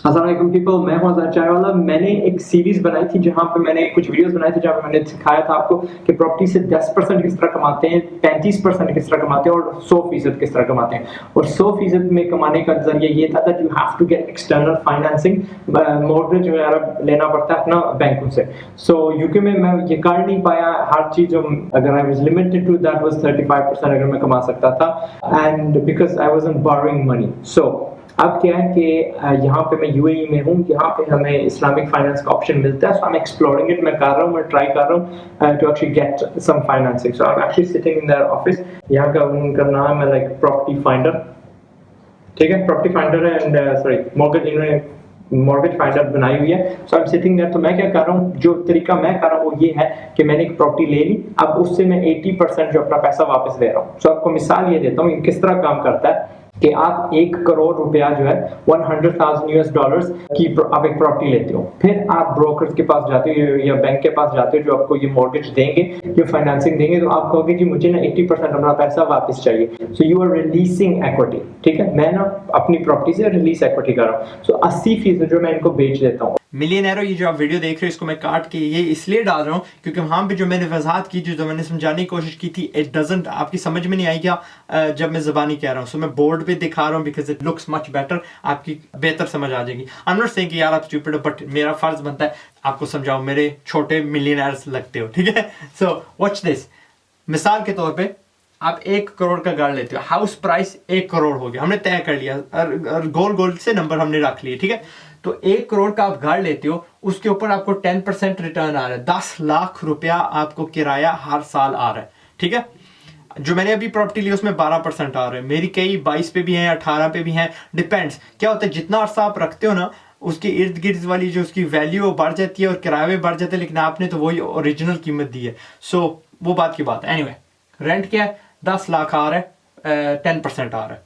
अस्सलाम वालेकुम पीपल, मैं हूं आज़ाद चायवाला। मैंने एक सीरीज बनाई थी जहां पे मैंने कुछ वीडियोस बनाए थे जहां पे मैंने सिखाया था आपको कि प्रॉपर्टी से 10% किस तरह कमाते हैं, 35% किस तरह कमाते हैं और 100% किस तरह कमाते हैं। और 100% में कमाने का जरिया ये था that you have to get external financing, mortgage वगैरह लेना पड़ता है अपना बैंकों से। सो यूके में मैं ये कर नहीं पाया हर चीज, अगर I was limited to that was 35% अगर मैं कमा सकता था, and because I wasn't borrowing money. So अब क्या है कि यहाँ पे मैं यूएई में हूँ, यहाँ पे हमें इस्लामिक फाइनेंस का ऑप्शन मिलता है। So I am exploring it, मैं कर रहा हूँ, मैं ट्राई कर रहा हूँ to actually get some financing. So I am actually sitting in their office. यहाँ का उनका नाम है लाइक प्रॉपर्टी फाइंडर, ठीक है, प्रॉपर्टी फाइंडर है, एंड सॉरी मॉर्गेज, इन्होंने मॉर्गेज फाइंडर बनाई हुई है। So I am sitting there. तो मैं क्या कर रहा हूँ, जो तरीका मैं कर रहा हूँ वो ये है कि मैंने एक प्रॉपर्टी ले ली, अब उससे मैं 80% जो अपना पैसा वापस ले रहा हूँ। सो आपको मिसाल ये देता हूँ किस तरह काम करता है कि आप 1 करोड़ रुपया जो है 100,000 यूएस डॉलर्स की आप एक प्रॉपर्टी लेते हो, फिर आप ब्रोकर्स के पास जाते हो या बैंक के पास जाते हो जो आपको ये मॉर्गेज देंगे, ये फाइनेंसिंग देंगे, तो आप कहोगे जी मुझे ना 80% अपना पैसा वापस चाहिए। So you are releasing equity, ठीक है, मैं ना अपनी प्रॉपर्टी से रिलीज इक्विटी कर रहा हूँ। सो 80% जो मैं इनको बेच देता हूँ। मिलियनेरो, ये जो आप वीडियो देख रहे हो इसको मैं काट के ये इसलिए डाल रहा हूँ क्योंकि वहां पे जो मैंने वजाहत की थी, जो मैंने समझाने की कोशिश की थी, इट डजंट, आपकी समझ में नहीं आएगा जब मैं ज़बानी कह रहा हूँ। सो मैं बोर्ड पे दिखा रहा हूँ because it looks much better, आपकी बेहतर समझ आ जाएगी। आई एम नॉट सेइंग कि यार आप स्टूपिड हो, बट मेरा फर्ज बनता है आपको समझाओ, मेरे छोटे मिलियनर्स लगते हो, ठीक है। So watch this. मिसाल के तौर पर आप 1 करोड़ का घर लेते हो, हाउस प्राइस 1 करोड़ हो गया, हमने तय कर लिया, गोल गोल से नंबर हमने रख लिए, ठीक है। तो 1 करोड़ का आप घर लेते हो, उसके ऊपर आपको 10% रिटर्न आ रहा है, 10 लाख रुपया आपको किराया हर साल आ रहा है, ठीक है। जो मैंने अभी प्रॉपर्टी ली उसमें 12% आ रहा है, मेरी कई 22 पे भी हैं, 18 पे भी हैं, डिपेंड्स। क्या होता है, जितना अर्सा आप रखते हो ना, उसके इर्द गिर्द वाली जो उसकी वैल्यू बढ़ जाती है और किराए भी बढ़ जाते हैं, लेकिन आपने तो वही ओरिजिनल कीमत दी है। सो वो बात की बात है। एनीवे, रेंट क्या है, 10 लाख आ रहा है, 10% आ रहा है।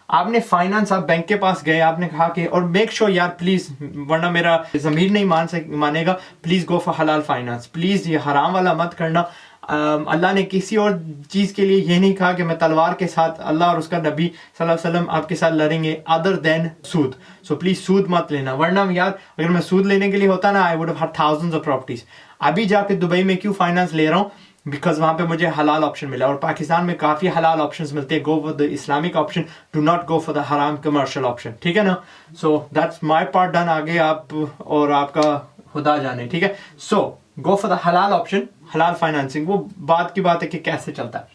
आपने फाइनेंस, आप बैंक के पास गए, आपने कहा कि, और मेक श्योर यार प्लीज, वरना मेरा जमीर नहीं मानेगा, प्लीज गो फॉर हलाल फाइनेंस, प्लीज ये हराम वाला मत करना। अल्लाह ने किसी और चीज के लिए ये नहीं कहा कि मैं तलवार के साथ, अल्लाह और उसका नबी सल्लल्लाहु अलैहि वसल्लम आपके साथ लड़ेंगे, अदर देन सूद। सो प्लीज सूद मत लेना, वरना यार अगर मैं सूद लेने के लिए होता ना, I would have had thousands of properties. अभी जाके दुबई में क्यों फाइनेंस ले रहा हूँ, बिकॉज वहां पे मुझे हलाल ऑप्शन मिला, और पाकिस्तान में काफी हलाल ऑप्शंस मिलते हैं। Go for the Islamic option, do not go for the हराम कमर्शियल ऑप्शन, ठीक है ना। So that's my part done. आगे आप और आपका खुदा जाने, ठीक है। सो गो फॉर द हलाल ऑप्शन, हलाल फाइनेंसिंग। वो बात की बात है कि कैसे चलता है।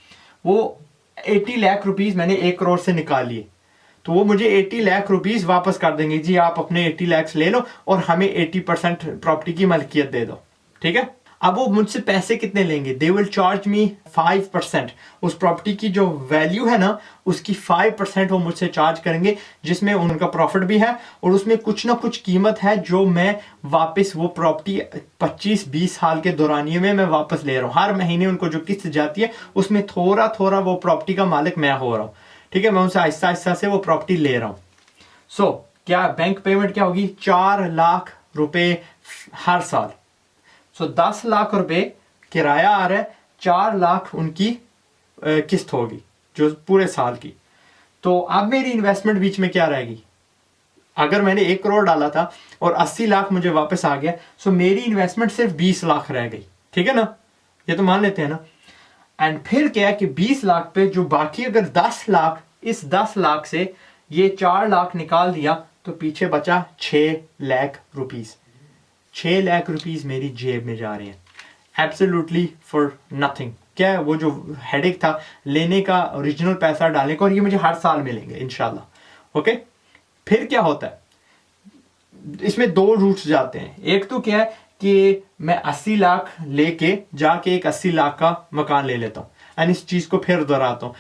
वो 80 लाख रुपीज मैंने 1 करोड़ से निकाल लिए, तो वो मुझे 80 लाख रुपीज वापस कर देंगे, जी आप अपने 80 लाख ले लो और हमें 80% प्रॉपर्टी की मलकियत दे दो, ठीक है। अब वो मुझसे पैसे कितने लेंगे, दे विल चार्ज मी 5%। उस प्रॉपर्टी की जो वैल्यू है ना, उसकी 5% वो मुझसे चार्ज करेंगे, जिसमें उनका प्रॉफिट भी है और उसमें कुछ ना कुछ कीमत है जो मैं वापस, वो प्रॉपर्टी 25-20 साल के दौरानिए में मैं वापस ले रहा हूँ। हर महीने उनको जो किस्त जाती है उसमें थोड़ा थोड़ा वो प्रॉपर्टी का मालिक मैं हो रहा हूँ, ठीक है। मैं उनसे आहिस्ता आहिस्ता से वो प्रॉपर्टी ले रहा हूँ। सो क्या बैंक पेमेंट क्या होगी, 4 लाख रुपए हर साल। सो 10 लाख रुपए किराया आ रहा है, 4 लाख उनकी किस्त होगी जो पूरे साल की। तो अब मेरी इन्वेस्टमेंट बीच में क्या रहेगी, अगर मैंने 1 करोड़ डाला था और 80 लाख मुझे वापस आ गया, सो मेरी इन्वेस्टमेंट सिर्फ 20 लाख रह गई, ठीक है ना, ये तो मान लेते हैं ना। एंड फिर क्या है कि 20 लाख पे जो बाकी, अगर 10 लाख, इस 10 लाख से ये 4 लाख निकाल दिया तो पीछे बचा 6 लाख रुपीज। 6 लाख रुपीज मेरी जेब में जा रहे हैं एब्सोल्युटली फॉर नथिंग। क्या है, वो जो हेडेक था लेने का, ओरिजिनल पैसा डालने का, और ये मुझे हर साल मिलेंगे इंशाल्लाह, ओके। फिर क्या होता है, इसमें 2 रूट्स जाते हैं। एक तो क्या है कि मैं 80 लाख लेके जाके एक 80 लाख का मकान ले लेता हूँ, एंड इस चीज को फिर दोहराता हूँ,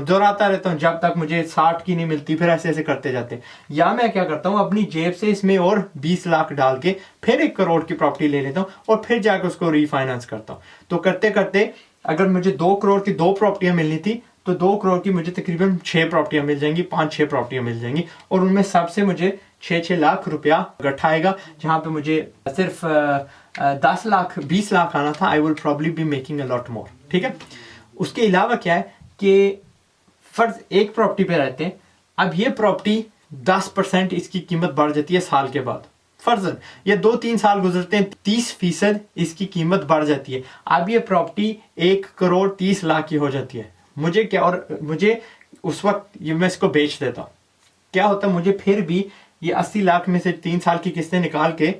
दोहराता रहता हूँ जब तक मुझे 60 की नहीं मिलती, फिर ऐसे ऐसे करते जाते हैं। या मैं क्या करता हूँ, अपनी जेब से इसमें और 20 लाख डाल के फिर 1 करोड़ की प्रॉपर्टी ले लेता हूँ और फिर जाकर उसको रीफाइनेंस करता हूँ। तो करते करते अगर मुझे 2 करोड़ की 2 प्रॉपर्टियां मिलनी थी, तो 2 करोड़ की मुझे तकरीबन 6 प्रॉपर्टियां मिल जाएंगी, 5-6 प्रॉपर्टियां मिल जाएंगी, और उनमें सबसे मुझे 6-6 लाख रुपया इकट्ठा आएगा। जहां पे मुझे सिर्फ 10 लाख 20 लाख आना था, I will probably be making a lot more, ठीक है। उसके अलावा क्या है कि फर्ज एक प्रॉपर्टी पे रहते हैं, अब ये प्रॉपर्टी 10% इसकी कीमत बढ़ जाती है साल के बाद। फर्जन ये 2-3 साल गुजरते हैं, 30% इसकी कीमत बढ़ जाती है। अब ये प्रॉपर्टी 1,30,00,000 की हो जाती है। मुझे क्या, और मुझे उस वक्त ये मैं इसको बेच देता हूँ, क्या होता है, मुझे फिर भी ये 80 लाख में से 3 साल की किस्तें निकाल के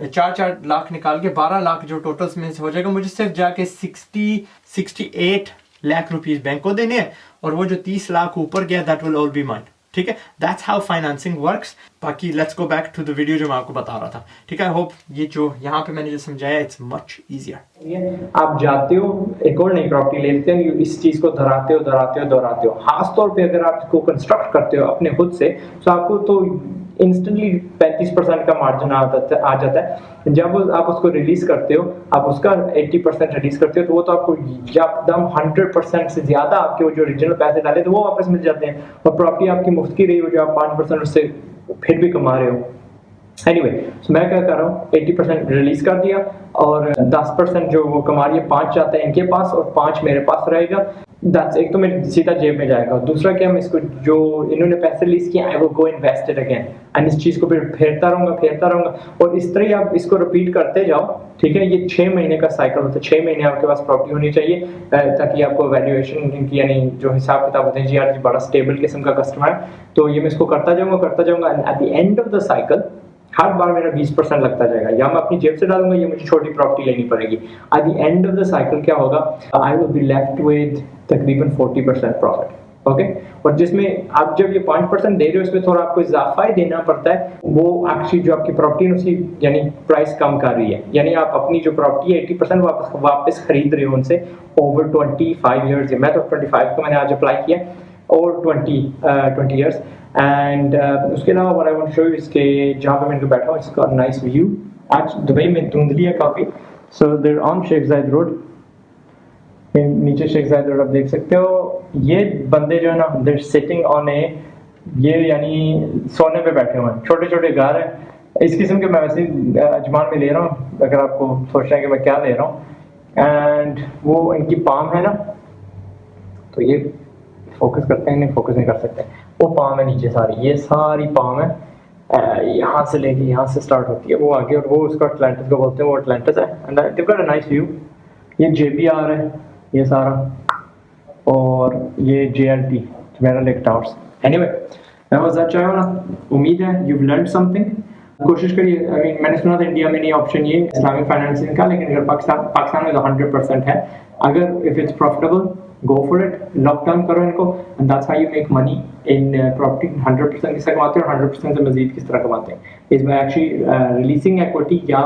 4-4 लाख निकाल के 12 लाख जो टोटल में से हो जाएगा, मुझे सिर्फ जाके 68 लाख रुपीज बैंक को देने हैं, और वो जो 30 लाख ऊपर गया that will all be mine. ठीक है, दैट्स हाउ फाइनेंसिंग वर्क्स। बाकी let's go back to the video जो मैं आपको बता रहा था। ठीक है, आई होप ये जो यहाँ पे मैंने जो समझाया इट्स मच इजियर। आप जाते हो एक और नई प्रॉपर्टी ले लेते हैं, इस चीज को दोहराते हो। खास तौर पे अगर आप इसको कंस्ट्रक्ट करते हो अपने खुद से, तो आपको तो इंस्टेंटली 35% का मार्जिन आ जाता है। जब आप उसको रिलीज करते हो, आप उसका 80% रिलीज करते हो, तो वो तो आपको एकदम 100% से ज्यादा आपके वो जो ओरिजिनल पैसे डाले तो वो वापस मिल जाते हैं, और प्रॉपर्टी आपकी मुफ्त की रही हो जो आप 5% उससे फिर भी कमा रहे हो। एनीवे, मैं क्या कर रहा हूँ, 80% रिलीज कर दिया और 10% जो वो कमा रही है 5 जाता है इनके पास और 5 मेरे पास रहेगा। दैट्स एक तो मेरे सीधा जेब में जाएगा, दूसरा क्या, मैं इसको जो इन्होंने पैसे रिलीज किया I will go invest it again, and इस चीज को फिर फेरता रहूंगा और इस तरह आप इसको रिपीट करते जाओ। ठीक है, ये 6 महीने का साइकिल होता है। 6 महीने आपके पास प्रॉपर्टी होनी चाहिए ताकि आपको वैल्यूएशन की, यानी जो हिसाब किताब होते हैं, जी यार बड़ा स्टेबल किस्म का कस्टमर है, तो ये मैं इसको करता जाऊंगा and at the end of the cycle हर बार मेरा 20% लगता जाएगा, या मैं अपनी जेब से डालूंगा या मुझे छोटी प्रॉपर्टी लेनी पड़ेगी। Eight the end of the cycle क्या होगा, I will be left with तकरीबन 40% प्रॉफिट। ओके, और जिसमें आप जब ये 5% दे रहे हो, इसमें थोड़ा आपको इजाफा ही देना पड़ता है। वो एक्चुअली जो आपकी प्रॉपर्टी है उसकी यानी प्राइस कम कर रही है, यानी आप अपनी जो प्रॉपर्टी है 80% वापस खरीद रहे हो उनसे ओवर 25 ईयर्स। मैं तो 25 को मैंने आज अप्लाई किया, और 20 ईयर्स। एंड उसके अलावा what I want to show you, इसके जहाँ पे मैं बैठा हूँ इसका नाइस व्यू। आज दुबई में धुंधली है काफ़ी, सो देयर ऑन शेख जायद रोड, नीचे शेख जायद रोड आप देख सकते हो। ये बंदे जो है ना, देयर सिटिंग ऑन ए, ये यानी सोने पे बैठे हुए हैं, छोटे छोटे घर हैं इस किस्म के। मैं वैसे अजमान में ले रहा हूँ, अगर आपको सोच रहे हैं कि मैं क्या ले रहा हूँ। एंड वो इनकी पाम है ना, तो ये फोकस करते हैं, नहीं फोकस नहीं कर सकते, वो पाम है नीचे सारी, ये सारी पाम है, यहाँ से लेके यहाँ से स्टार्ट होती है वो आगे, और वो उसको अटलांटिस को बोलते हैं, वो अटलांटिस है। And they've got a nice view। ये JBR है ये सारा, और ये JLT जुमेरह लेक टावर्स। एनीवे, मैं मजा चाहूँ ना, उम्मीद है you've learned something। कोशिश करिए, आई मीन मैंने सुना था इंडिया में नहीं ऑप्शन ये इस्लामिक फाइनेंसिंग का, लेकिन अगर पाकिस्तान में तो 100% है। अगर if it's profitable, go for it, lock down करो इनको, and that's how you make money in property। 100% किस तरह कमाते हैं और 100% से मजीद किस तरह कमाते हैं, इस बाय एक्चुअली रिलीजिंग इक्विटी, या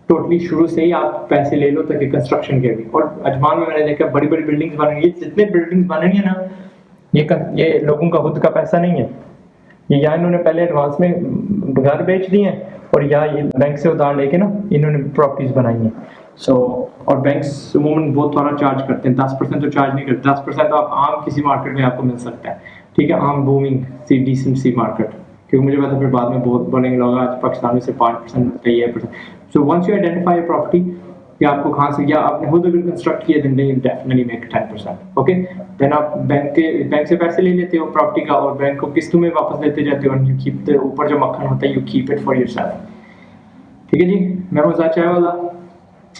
टोटली शुरू से ही आप पैसे ले लो ताकि कंस्ट्रक्शन के भी। और अजमान में मैंने देखा बड़ी बड़ी बिल्डिंग्स बन रही है, जितने बिल्डिंग्स बन रही है ना, ये लोगों का खुद का पैसा नहीं है, ये या इन्होंने पहले एडवांस में घर बेच दिए हैं, और या ये बैंक से उधार लेके ना इन्होंने प्रॉपर्टीज बनाई हैं। सो और बैंक्स अमूमन बहुत थोड़ा चार्ज करते हैं, 10% तो चार्ज नहीं करते। 10% तो आप आम किसी मार्केट में आपको मिल सकता है। ठीक है, आम बूमिंग सी डिसेंट सी मार्केट, क्योंकि मुझे पता फिर बाद में बहुत बोलेंगे लोग आज पाकिस्तान में से 5% मिलता है, 1%। So once you identify property, या आपको कहाँ से, या आपने खुद अगर कंस्ट्रक्ट किया, then you definitely make 10%। Okay, then आप बैंक से पैसे ले लेते हो प्रॉपर्टी का, और बैंक को किस्तों में वापस देते जाते हो, एंड यू कीप द ऊपर जो मक्खन होता है you keep it for yourself. ठीक है जी, मैं हूं ज़ाद चाय वाला।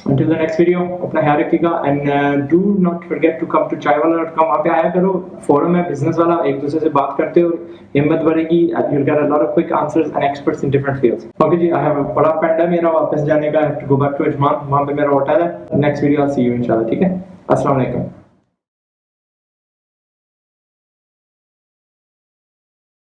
Until the next video, अपना ख्याल रखिएगा, and do not forget to come to chaiwala.com। वहाँ पे आया करो, फोरम है बिजनेस वाला, एक दूसरे से बात करते हो, हिम्मत बढ़ेगी, you'll get a lot of quick answers and experts in different fields। Okay जी, I have a बड़ा पेंडा मेरा वापस जाने का, I have to go back to Ajman, वहाँ पे मेरा होटल है। Next video I'll see you इंशाल्लाह। ठीक है, अस्सलाम वालेकुम।